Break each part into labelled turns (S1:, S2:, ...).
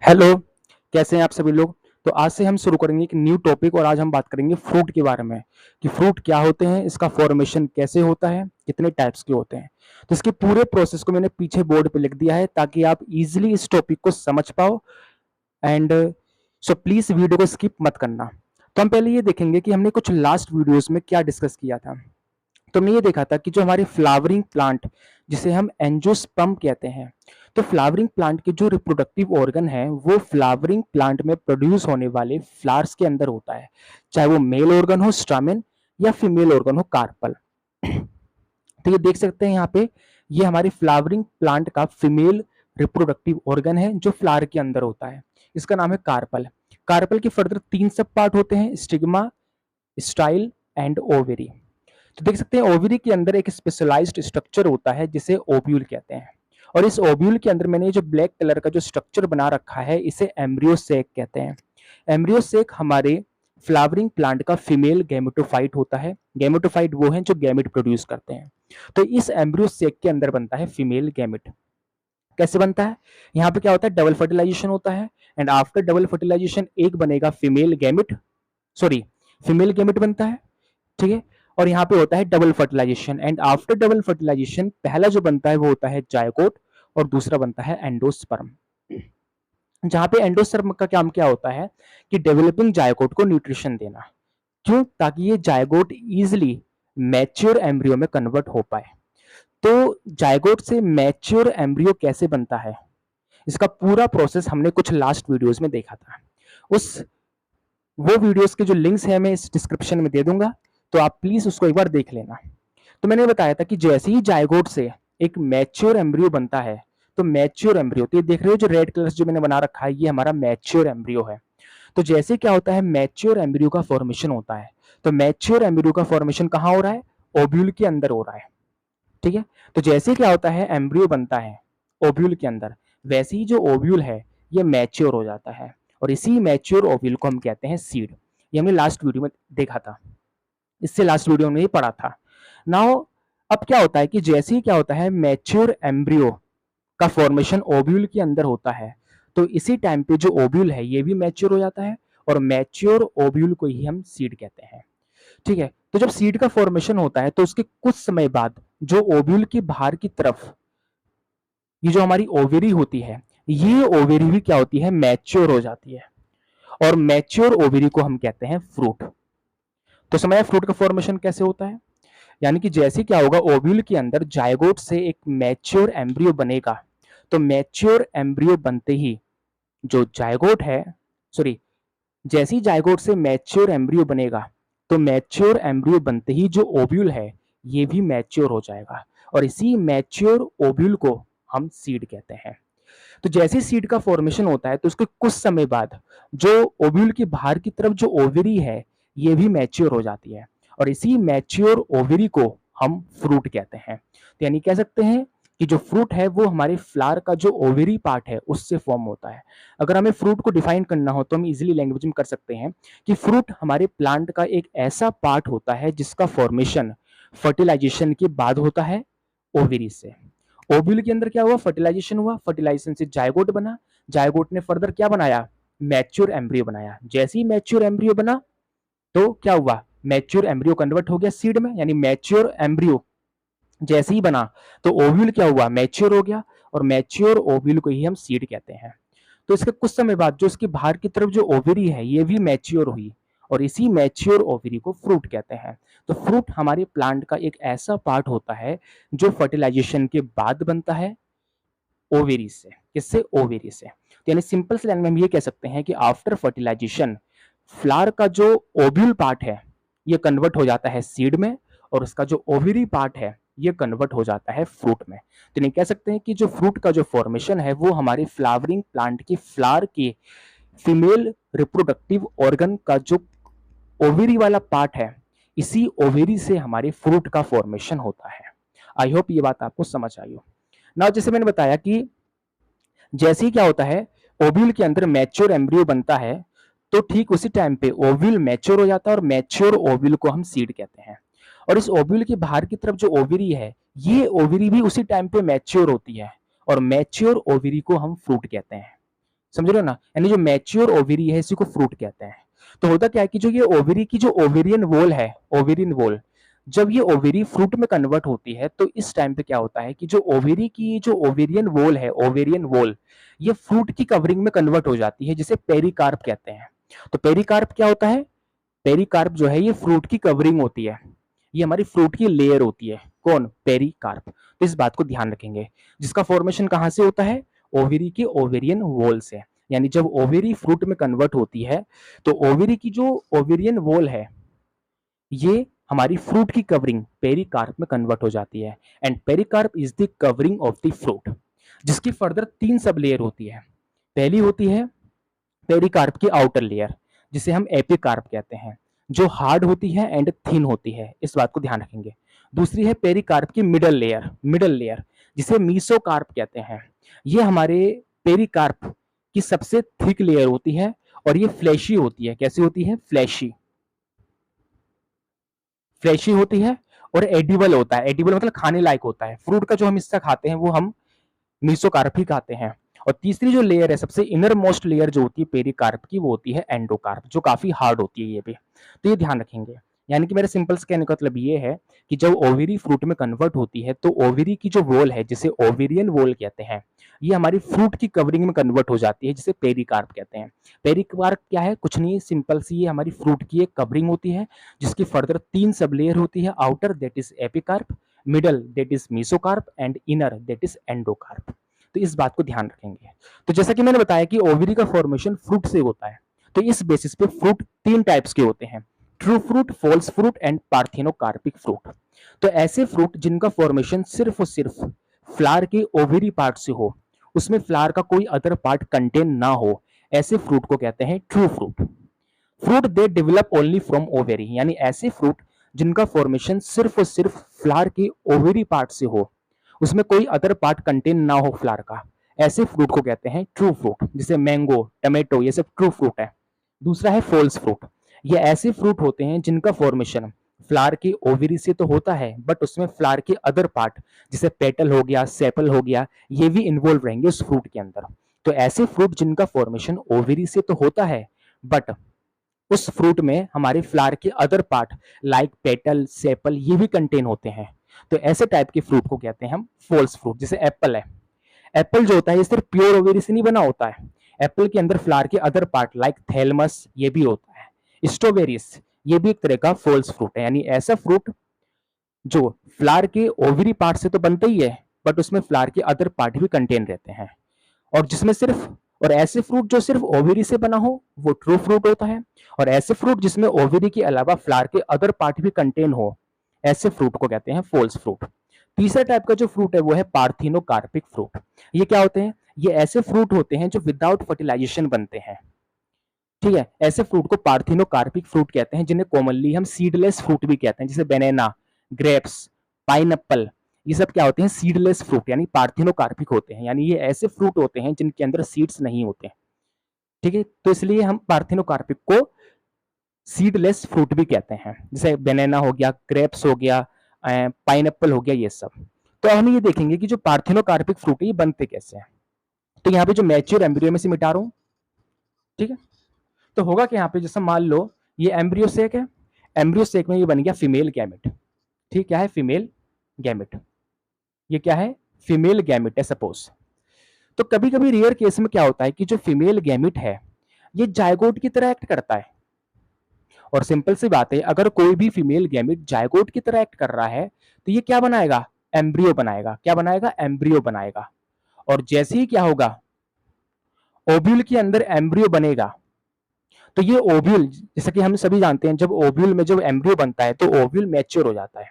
S1: Hello, कैसे हैं आप सभी लोग? तो आज से हम शुरू करेंगे एक न्यू टॉपिक और आज हम बात करेंगे फ्रूट के बारे में कि फ्रूट क्या होते हैं, इसका फॉर्मेशन कैसे होता है, कितने टाइप्स के होते हैं। तो इसके पूरे प्रोसेस को मैंने पीछे बोर्ड पे लिख दिया है ताकि आप इजीली इस टॉपिक को समझ पाओ एंड सो प्लीज वीडियो को स्किप मत करना। तो हम पहले ये देखेंगे कि हमने कुछ लास्ट वीडियोस में क्या डिस्कस किया था। तो हमने ये देखा था कि जो हमारे फ्लावरिंग प्लांट जिसे हम एंजियोस्पर्म कहते हैं, तो फ्लावरिंग प्लांट के जो रिप्रोडक्टिव ऑर्गन है वो फ्लावरिंग प्लांट में प्रोड्यूस होने वाले फ्लावर्स के अंदर होता है, चाहे वो मेल ऑर्गन हो स्टामेन या फीमेल ऑर्गन हो कार्पल। तो ये देख सकते हैं यहाँ पे, ये हमारे फ्लावरिंग प्लांट का फीमेल रिप्रोडक्टिव ऑर्गन है जो फ्लावर के अंदर होता है। इसका नाम है कार्पल। कार्पल के फर्दर 3 सब पार्ट होते हैं, स्टिग्मा, स्टाइल एंड ओवेरी। तो देख सकते हैं ओवरी के अंदर एक स्पेशलाइज्ड स्ट्रक्चर होता है जिसे ओव्यूल कहते हैं, और इस ओव्यूल के अंदर मैंने जो ब्लैक कलर का जो स्ट्रक्चर बना रखा है इसे एम्ब्रियो सेक कहते हैं। एम्ब्रियो सेक हमारे फ्लावरिंग प्लांट का फीमेल गैमेटोफाइट होता है। गैमेटोफाइट वो हैं जो गैमेट प्रोड्यूस करते हैं। तो इस एम्ब्रियो सेक के अंदर बनता है फीमेल गैमेट। कैसे बनता है? यहाँ पे क्या होता है, डबल फर्टिलाइजेशन होता है एंड आफ्टर डबल फर्टिलाइजेशन एक बनेगा female gamete, sorry female gamete बनता है, ठीक है। और यहाँ पे होता है double fertilization and after double fertilization पहला जो बनता है वो होता है जायगोट और दूसरा बनता है एंडोस्पर्म। जहां पे एंडोस्पर्म का काम क्या होता है कि डेवलपिंग जायगोट को न्यूट्रिशन देना। क्यों? ताकि ये जायगोट इजिली मैच्योर एम्ब्रियो में कन्वर्ट हो पाए। तो जायगोट से मैच्योर एम्ब्रियो कैसे बनता है, इसका पूरा प्रोसेस हमने कुछ लास्ट वीडियोस में देखा था। उस वो वीडियोस के जो लिंक्स हैं मैं इस डिस्क्रिप्शन में दे दूंगा, तो आप प्लीज उसको एक बार देख लेना। तो मैंने बताया था कि जैसे ही जायगोट से एक मैच्योर एम्ब्रियो बनता है, तो मैच्योर एम्ब्रियो, तो ये देख रहे हो जो रेड कलर जो मैंने बना रखा है ये हमारा मैच्योर एम्ब्रियो है। तो जैसे क्या होता है, मैच्योर एम्ब्रियो का फॉर्मेशन होता है। तो मैच्योर एम्ब्रियो का फॉर्मेशन कहाँ हो रहा है? ओव्यूल के अंदर हो रहा है, ठीक है। तो जैसे क्या होता है, एम्ब्रियो बनता है ओव्यूल के अंदर, वैसे ही जो ओव्यूल है ये मैच्योर हो जाता है और इसी मैच्योर ओव्यूल को हम कहते हैं सीड। ये हमने लास्ट वीडियो में देखा था, इससे लास्ट वीडियो में ही पढ़ा था। नाउ अब क्या होता है कि जैसे ही क्या होता है, मैच्योर एम्ब्रियो का फॉर्मेशन ओव्यूल के अंदर होता है, तो इसी टाइम पे जो ओव्यूल है ये भी मैच्योर हो जाता है और मैच्योर ओव्यूल को ही हम सीड कहते हैं, ठीक है। तो जब सीड का फॉर्मेशन होता है तो उसके कुछ समय बाद जो ओव्यूल की बाहर की तरफ ये जो हमारी ओवेरी होती है, ये ओवेरी भी क्या होती है, मैच्योर हो जाती है और मैच्योर ओवेरी को हम कहते हैं फ्रूट। तो समझ आया फ्रूट का फॉर्मेशन कैसे होता है? यानी कि जैसे क्या होगा, ओव्यूल के अंदर जायगोट से एक मैच्योर एम्ब्रियो बनेगा, तो मैच्योर एम्ब्रियो बनते ही जो जायगोट है, सॉरी, जैसे ही जायगोट से मैच्योर एम्ब्रियो बनेगा, तो मैच्योर एम्ब्रियो बनते ही जो ओव्यूल है ये भी मैच्योर हो जाएगा और इसी मैच्योर ओव्यूल को हम सीड कहते हैं। तो जैसे सीड का फॉर्मेशन होता है तो उसके कुछ समय बाद जो ओव्यूल की बाहर की तरफ जो ओवरी है ये भी मैच्योर हो जाती है और इसी मैच्योर ओवरी को हम फ्रूट कहते हैं। तो यानी कह सकते हैं कि जो फ्रूट है वो हमारे फ्लावर का जो ओवरी पार्ट है उससे फॉर्म होता है। अगर हमें फ्रूट को डिफाइन करना हो तो हम इजीली लैंग्वेज में कर सकते हैं कि फ्रूट हमारे प्लांट का एक ऐसा पार्ट होता है जिसका फॉर्मेशन फर्टिलाइजेशन के बाद होता है ओवरी से। ओव्यूल के अंदर क्या हुआ, फर्टिलाइजेशन हुआ, फर्टिलाइजेशन से जायगोट बना, जायगोट ने फर्दर क्या बनाया, मैच्योर एम्ब्रियो बनाया। जैसे ही मैच्योर एम्ब्रियो बना तो क्या हुआ, मैच्योर एम्ब्रियो कन्वर्ट हो गया सीड में, यानी मैच्योर एम्ब्रियो जैसे ही बना तो ओव्यूल क्या हुआ, मैच्योर हो गया और मैच्योर ओव्यूल को ही हम सीड कहते हैं। तो इसके कुछ समय बाद जो इसके बाहर की तरफ जो ओवरी है ये भी मैच्योर हुई और इसी मैच्योर ओवरी को फ्रूट कहते हैं। तो फ्रूट हमारे प्लांट का एक ऐसा पार्ट होता है जो फर्टिलाइजेशन के बाद बनता है ओवेरी से। किससे? ओवेरी से। तो यानी सिंपल से लैंग्वेज में हम ये कह सकते हैं कि आफ्टर फर्टिलाइजेशन फ्लावर का जो ओव्यूल पार्ट है ये कन्वर्ट हो जाता है सीड में और उसका जो ओवेरी पार्ट है ये कन्वर्ट हो जाता है फ्रूट में। तो नहीं कह सकते हैं कि जो फ्रूट का जो फॉर्मेशन है वो हमारे फ्लावरिंग प्लांट की फ्लावर के फीमेल रिप्रोडक्टिव ऑर्गन का जो ओवेरी वाला पार्ट है, इसी ओवेरी से हमारे फ्रूट का फॉर्मेशन होता है। आई होप ये बात आपको समझ आई हो। ना जैसे मैंने बताया कि जैसे ही क्या होता है, ओव्यूल के अंदर मैच्योर एम्ब्रियो बनता है, तो ठीक उसी टाइम पे ओव्यूल मैच्योर हो जाता है और मैच्योर ओव्यूल को हम सीड कहते हैं। और इस ओव्यूल के बाहर की तरफ जो ओवरी है, ये ओवरी भी उसी टाइम पे मैच्योर होती है और मैच्योर ओवरी को हम फ्रूट कहते हैं। समझ रहे हो ना, यानी जो मैच्योर ओवरी है इसी को फ्रूट कहते हैं। तो होता क्या है कि जो ये ओवरी की जो ओवेरियन वॉल है, ओवेरियन वॉल, जब ये ओवेरी फ्रूट में कन्वर्ट होती है तो इस टाइम पे क्या होता है कि जो ओवेरी की जो ओवेरियन वॉल है, ओवेरियन वॉल, ये फ्रूट की कवरिंग में कन्वर्ट हो जाती है, जिसे पेरिकार्प कहते हैं। तो पेरिकार्प क्या होता है? पेरिकार्प जो है ये फ्रूट की कवरिंग होती है, ये हमारी फ्रूट की लेयर होती है। कौन? पेरिकार्प। तो इस बात को ध्यान रखेंगे, जिसका फॉर्मेशन कहां से होता है? ओवेरी के ओवेरियन वॉल से। यानी जब ओवेरी फ्रूट में कन्वर्ट होती है तो ओवेरी की जो ओवेरियन वॉल है ये हमारी फ्रूट की कवरिंग पेरिकार्प में कन्वर्ट हो जाती है। And pericarp is the covering of the fruit, जिसकी फर्दर 3 सब लेयर होती है। पहली होती है पेरिकार्प की आउटर लेयर, जिसे हम एपिकार्प कहते हैं, जो हार्ड होती है एंड थिन होती है, इस बात को ध्यान रखेंगे। दूसरी है पेरिकार्प की मिडल लेयर, जिसे मीसोकार्प कहते हैं। ये हमारे पेरिकार्प की सबसे थिक लेयर होती है और ये फ्लैशी होती है। कैसी होती है? फ्लैशी, फ्लैशी होती है और एडिबल होता है। एडिबल मतलब खाने लायक होता है। फ्रूट का जो हम हिस्सा खाते हैं वो हम मीसोकार्प ही खाते हैं। और तीसरी जो लेयर है, सबसे इनर मोस्ट लेयर जो होती है पेरिकार्प की, वो होती है एंडोकार्प, जो काफी हार्ड होती है ये भी। तो ये ध्यान रखेंगे। यानी कि मेरे सिंपल से कहने का मतलब ये है कि जब ओवेरी फ्रूट में कन्वर्ट होती है तो ओवेरी की जो वॉल है, जिसे ओवेरियन वॉल कहते हैं, ये हमारी फ्रूट की कवरिंग में कन्वर्ट हो जाती है, जिसे पेरिकार्प कहते हैं। पेरिकार्प क्या है? कुछ नहीं, सिंपल सी ये हमारी फ्रूट की एक कवरिंग होती है, जिसकी फर्दर 3 सब लेयर होती है। Outer that is epicarp, middle that is mesocarp and inner that is endocarp. तो इस बात को ध्यान रखेंगे। तो जैसा कि मैंने बताया कि ओवरी का फॉर्मेशन फ्रूट से होता है, तो इस बेसिस पे फ्रूट 3 टाइप्स के होते हैं, true fruit, false fruit and parthenocarpic fruit. तो ऐसे फ्रूट जिनका फॉर्मेशन सिर्फ और सिर्फ फ्लावर के ओवरी पार्ट से हो, उसमें फ्लावर का कोई अदर पार्ट कंटेन ना हो, ऐसे फ्रूट को कहते हैं true fruit. Fruit they develop only from ovary, यानी ऐसे फ्रूट जिनका फॉर्मेशन सिर्फ और सिर्फ फ्लावर के ओवेरी पार्ट से हो, उसमें कोई अदर पार्ट कंटेन ना हो फ्लावर का, ऐसे फ्रूट को कहते हैं ट्रू फ्रूट। जैसे मैंगो, टमेटो, ये सब ट्रू फ्रूट है। दूसरा है फॉल्स फ्रूट। ये ऐसे फ्रूट होते हैं जिनका फॉर्मेशन फ्लावर के ओवरी से तो होता है, बट उसमें फ्लावर के अदर पार्ट, जैसे पेटल हो गया, सेपल हो गया, ये भी इन्वॉल्व रहेंगे उस फ्रूट के अंदर। तो ऐसे फ्रूट जिनका फॉर्मेशन ओवरी से तो होता है, बट उस फ्रूट में हमारे फ्लावर के other part like petal, sepal, ये भी कंटेन होते हैं। तो ऐसे टाइप के फ्रूट को कहते हैं हम फॉल्स फ्रूट। जैसे एप्पल है, एप्पल जो होता है ये सिर्फ प्योर ओवेरी से नहीं बना होता है, एप्पल के अंदर फ्लावर के अदर पार्ट लाइक थैलमस ये भी होता है। स्ट्रॉबेरीज ये भी एक तरह का फॉल्स फ्रूट है, यानी ऐसा फ्रूट जो फ्लावर के ओवरी पार्ट से तो बनता ही है, बट उसमें फ्लावर के अदर पार्ट भी कंटेन रहते हैं। और जिसमें सिर्फ और ऐसे फ्रूट जो सिर्फ ओवेरी से बना हो वो ट्रू फ्रूट होता है, और ऐसे फ्रूट जिसमें ओवेरी के अलावा फ्लावर के अदर पार्ट भी कंटेन हो, ऐसे फ्रूट को कहते हैं फॉल्स फ्रूट। तीसरा टाइप का जो फ्रूट है वो है पार्थिनोकार्पिक फ्रूट। ये क्या होते हैं? ये ऐसे फ्रूट होते हैं जो विदाउट फर्टिलाइजेशन बनते हैं। ठीक है, ऐसे फ्रूट को पार्थिनोकार्पिक फ्रूट कहते हैं, जिन्हें कॉमनली हम सीडलेस फ्रूट भी कहते हैं। जैसे बनाना, ग्रेप्स, पाइनएप्पल, ये सब क्या होते हैं? सीडलेस फ्रूट, यानी पार्थिनोकार्पिक होते हैं। यानी ये ऐसे फ्रूट होते हैं जिनके अंदर सीड्स नहीं होते। ठीक है, तो इसलिए हम पार्थिनोकार्पिक को सीडलेस फ्रूट भी कहते हैं। जैसे बनाना हो गया, ग्रेप्स हो गया, पाइनएप्पल हो गया, ये सब। तो हम ये देखेंगे कि जो पार्थिनोकार्पिक फ्रूट है ये बनते कैसे हैं। तो यहाँ पे जो मैच्योर एम्ब्रियो में से मिटा रहा हूं, ठीक है। तो होगा कि यहाँ पे जैसे मान लो ये एम्ब्रियो सेक है, एम्ब्रियो सेक में ये बन गया फीमेल गैमेट। ठीक, क्या है? Female gamete. ये क्या है? फीमेल गैमेट है सपोज। तो कभी कभी रेयर केस में क्या होता है कि जो फीमेल गैमेट है ये जायगोट की तरह एक्ट करता है। और सिंपल सी बात है, अगर कोई भी फीमेल गैमेट जायगोट की तरह एक्ट कर रहा है तो ये क्या बनाएगा? एम्ब्रियो बनाएगा। क्या बनाएगा? एम्ब्रियो बनाएगा। और जैसे ही क्या होगा, ओव्यूल के अंदर एम्ब्रियो बनेगा, तो ये ओव्यूल, जैसा कि हम सभी जानते हैं, जब ओव्यूल में जब एम्ब्रियो बनता है तो ओव्यूल मैच्योर हो जाता है।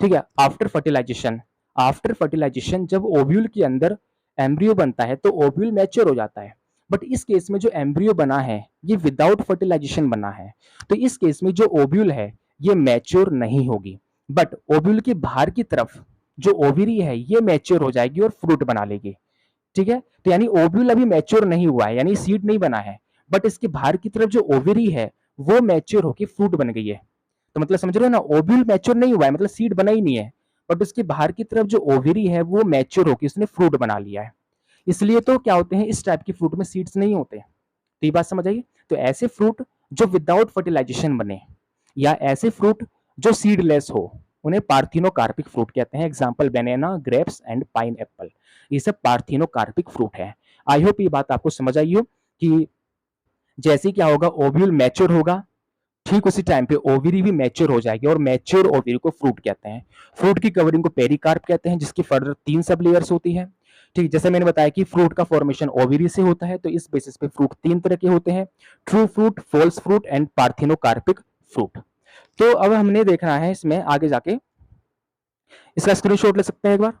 S1: ठीक है, आफ्टर फर्टिलाइजेशन, आफ्टर फर्टिलाइजेशन जब ओव्यूल के अंदर एम्ब्रियो बनता है तो ओव्यूल मैच्योर हो जाता है। बट इस केस में जो एम्ब्रियो बना है ये विदाउट फर्टिलाइजेशन बना है, तो इस केस में जो ओव्यूल है ये मैच्योर नहीं होगी। बट ओव्यूल के बाहर की तरफ जो ओवरी है ये मैच्योर हो जाएगी और फ्रूट बना लेगी। ठीक है, तो यानी ओव्यूल अभी मैच्योर नहीं हुआ है, यानी सीड नहीं बना है, बट इसके बाहर की तरफ जो ओवरी है वो मैच्योर होकर फ्रूट बन गई है। तो मतलब समझ रहे हो ना, ओव्यूल मैच्योर नहीं हुआ है, मतलब सीड बना ही नहीं है, बट उसके बाहर की तरफ जो ओवरी है वो मैच्योर होकर उसने फ्रूट बना लिया है। इसलिए तो क्या होते हैं, इस टाइप के फ्रूट में सीड्स नहीं होते। तो ये बात समझ आइए। तो ऐसे फ्रूट जो विदाउट फर्टिलाइजेशन बने या ऐसे फ्रूट जो सीडलेस हो, उन्हें पार्थिनोकार्पिक फ्रूट कहते हैं। Example banana, grapes and pine Apple, ये सब पार्थिनोकार्पिक फ्रूट है। आई होप ये बात आपको समझ आई हो कि जैसे क्या होगा, ओव्यूल मैच्योर होगा, ठीक उसी टाइम पे ओवरी भी मैच्योर हो जाएगी और मैच्योर ओवरी को फ्रूट कहते हैं। फ्रूट की कवरिंग को पेरिकार्प कहते हैं, जिसकी फर्दर 3 सब लेयर्स होती है। ठीक, जैसे मैंने बताया कि फ्रूट का फॉर्मेशन ओवरी से होता है, तो इस बेसिस पे फ्रूट 3 तरह के होते हैं, true fruit, false fruit and parthenocarpic fruit. तो अब हमने देखना है इसमें आगे जाके, इसका स्क्रीनशॉट ले सकते हैं एक बार।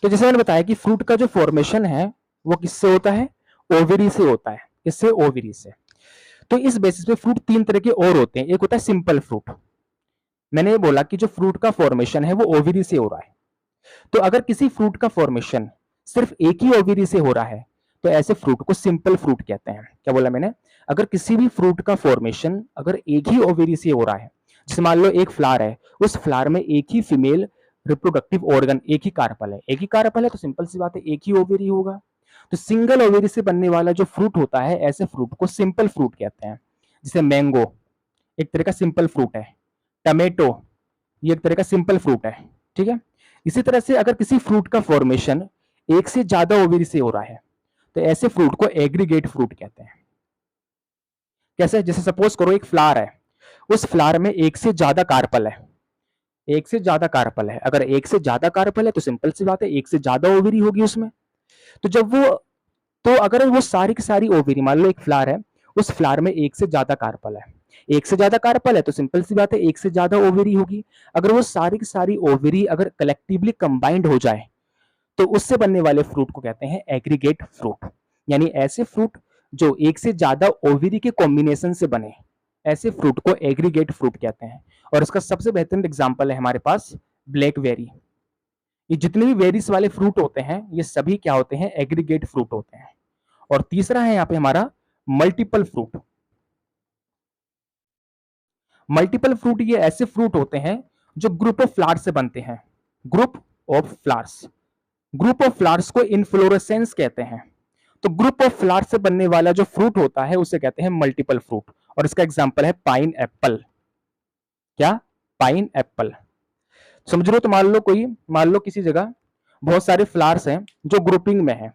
S1: तो जैसे मैंने बताया कि फ्रूट का जो फॉर्मेशन है वो किससे होता है, ओवरी से होता है। किससे, ओवरी से। तो इस बेसिस पे फ्रूट 3 तरह के और होते हैं। एक होता है सिंपल फ्रूट, मैंने बोला कि जो फ्रूट का फॉर्मेशन है वो ओवरी से हो रहा है। तो अगर किसी फ्रूट का फॉर्मेशन सिर्फ एक ही ओवरी से हो रहा है तो ऐसे फ्रूट को सिंपल फ्रूट कहते हैं। क्या बोला मैंने, अगर किसी भी फ्रूट का फॉर्मेशन अगर एक ही ओवरी से हो रहा है, जैसे मान लो एक फ्लावर है, उस फ्लावर में एक ही फीमेल रिप्रोडक्टिव ऑर्गन, एक ही कार्पल है, एक ही कार्पल है, तो सिंपल सी बात है एक ही ओवरी होगा। तो सिंगल ओवरी से बनने वाला जो फ्रूट होता है, ऐसे फ्रूट को सिंपल फ्रूट कहते हैं। जैसे मैंगो एक तरह का सिंपल फ्रूट है, टमेटो ये एक तरह का सिंपल फ्रूट है। ठीक है, इसी तरह से अगर किसी फ्रूट का फॉर्मेशन एक से ज्यादा ओवरी से हो रहा है तो ऐसे फ्रूट को एग्रीगेट फ्रूट कहते हैं। कैसे, जैसे सपोज करो एक फ्लावर है, उस फ्लावर में एक से ज्यादा कार्पल है, एक से ज्यादा कार्पल है। अगर एक से ज्यादा कार्पल है तो सिंपल सी बात है एक से ज्यादा ओवरी होगी उसमें। तो जब वो, तो अगर वो सारी की सारी ओवरी, मान लो एक फ्लावर है, उस फ्लावर में एक से ज्यादा कार्पल है, एक से ज्यादा कार्पल है तो सिंपल सी बात है एक से ज्यादा ओवरी होगी। अगर वो सारी की सारी ओवरी अगर कलेक्टिवली कंबाइंड हो जाए तो उससे बनने वाले फ्रूट को कहते हैं एग्रीगेट फ्रूट। यानी ऐसे फ्रूट जो एक से ज्यादा ओवरी के कॉम्बिनेशन से बने, ऐसे फ्रूट को एग्रीगेट फ्रूट कहते हैं। और इसका सबसे बेहतरीन एग्जाम्पल है हमारे पास ब्लैकबेरी। ये जितने भी वेरीज वाले फ्रूट होते हैं ये सभी क्या होते हैं, एग्रीगेट फ्रूट होते हैं। और तीसरा है यहाँ पे हमारा मल्टीपल फ्रूट। मल्टीपल फ्रूट ये ऐसे फ्रूट होते हैं जो ग्रुप ऑफ फ्लावर्स से बनते हैं। Group of flowers, group of flowers को इनफ्लोरेसेंस कहते हैं। तो ग्रुप ऑफ फ्लावर्स से बनने वाला जो फ्रूट होता है उसे कहते हैं मल्टीपल फ्रूट। और इसका एग्जांपल है पाइन एप्पल। क्या, पाइन एप्पल। समझ लो, तो मान लो किसी जगह बहुत सारे फ्लावर्स हैं जो ग्रुपिंग में हैं,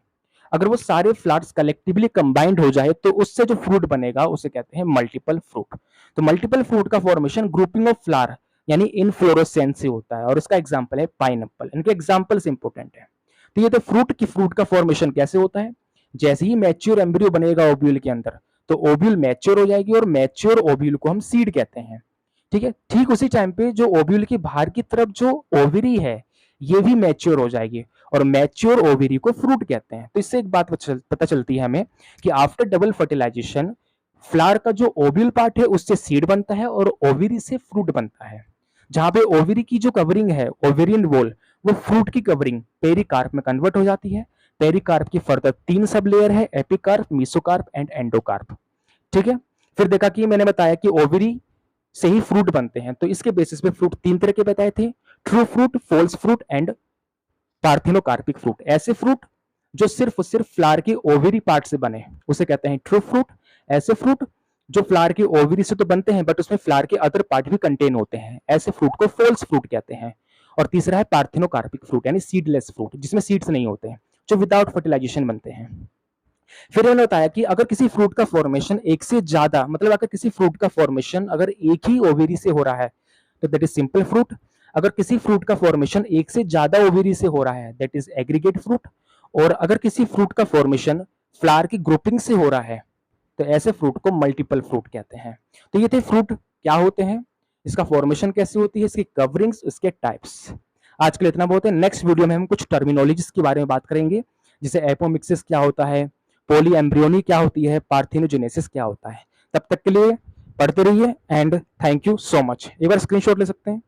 S1: अगर वो सारे फ्लावर्स कलेक्टिवली कंबाइंड हो जाए तो उससे जो फ्रूट बनेगा उसे कहते हैं मल्टीपल फ्रूट। तो मल्टीपल फ्रूट का फॉर्मेशन ग्रुपिंग ऑफ फ्लावर यानी इनफ्लोरेसेंस से होता है। और इसका एग्जांपल है पाइनएप्पल। इनके एग्जांपल्स इंपॉर्टेंट है। तो ये तो फ्रूट का फॉर्मेशन कैसे होता है, जैसे ही मैच्योर एम्ब्रियो बनेगा ओव्यूल के अंदर तो ओव्यूल मैच्योर हो जाएगी और मैच्योर ओव्यूल को हम सीड कहते हैं। ठीक है, ठीक उसी टाइम पे जो ओव्यूल के बाहर की तरफ जो ओवरी है ये भी मैच्योर हो जाएगी और मैच्योर ओवरी को फ्रूट कहते हैं। तो इससे एक बात पता चलती है हमें कि आफ्टर डबल फर्टिलाइजेशन फ्लावर का जो ओव्यूल पार्ट है उससे सीड बनता है और ओवरी से फ्रूट बनता है। जहां पे ओवरी की जो कवरिंग है, ओवेरियन वॉल, वो फ्रूट की कवरिंग पेरिकार्प में कन्वर्ट हो जाती है। पेरिकार्प की फर्दर 3 सब लेयर है, एपिकार्प, मेसोकार्प एंड एंडोकार्प। ठीक है, फिर देखा कि मैंने बताया कि ओवरी से ही फ्रूट बनते हैं। तो इसके बेसिस पे फ्रूट 3 तरह के बताए थे, true fruit, false fruit and parthenocarpic fruit. ऐसे फ्रूट जो सिर्फ और सिर्फ फ्लावर के ओवरी पार्ट से बने उसे कहते हैं ट्रू फ्रूट। ऐसे फ्रूट जो फ्लावर के ओवरी से तो बनते हैं बट उसमें फ्लावर के अदर पार्ट भी कंटेन होते हैं, ऐसे फ्रूट को फॉल्स फ्रूट कहते हैं। और तीसरा है पार्थिनोकार्पिक फ्रूट यानी सीडलेस फ्रूट, जिसमें सीड्स नहीं होते हैं, जो विदाउट फर्टिलाइजेशन बनते हैं। फिर उन्होंने बताया कि अगर किसी फ्रूट का फॉर्मेशन एक से ज्यादा, मतलब अगर किसी फ्रूट का फॉर्मेशन अगर एक ही ओवरी से हो रहा है तो दैट इज सिंपल फ्रूट। अगर किसी फ्रूट का फॉर्मेशन एक से ज्यादा ओवरी से हो रहा है दैट इज एग्रीगेट फ्रूट। और अगर किसी फ्रूट का फॉर्मेशन फ्लावर की ग्रुपिंग से हो रहा है तो ऐसे फ्रूट को मल्टीपल फ्रूट कहते हैं। तो ये थे फ्रूट क्या होते हैं, इसका फॉर्मेशन कैसे होती है, इसकी कवरिंग्स, इसके टाइप्स। आज के लिए इतना बहुत है। नेक्स्ट वीडियो में हम कुछ टर्मिनोलॉजीज के बारे में बात करेंगे, जैसे एपोमिक्सिस क्या होता है, पॉली एम्ब्रियोनी क्या होती है, पार्थिनोजेनेसिस क्या होता है। तब तक के लिए पढ़ते रहिए and thank you so much. एक बार स्क्रीनशॉट ले सकते हैं।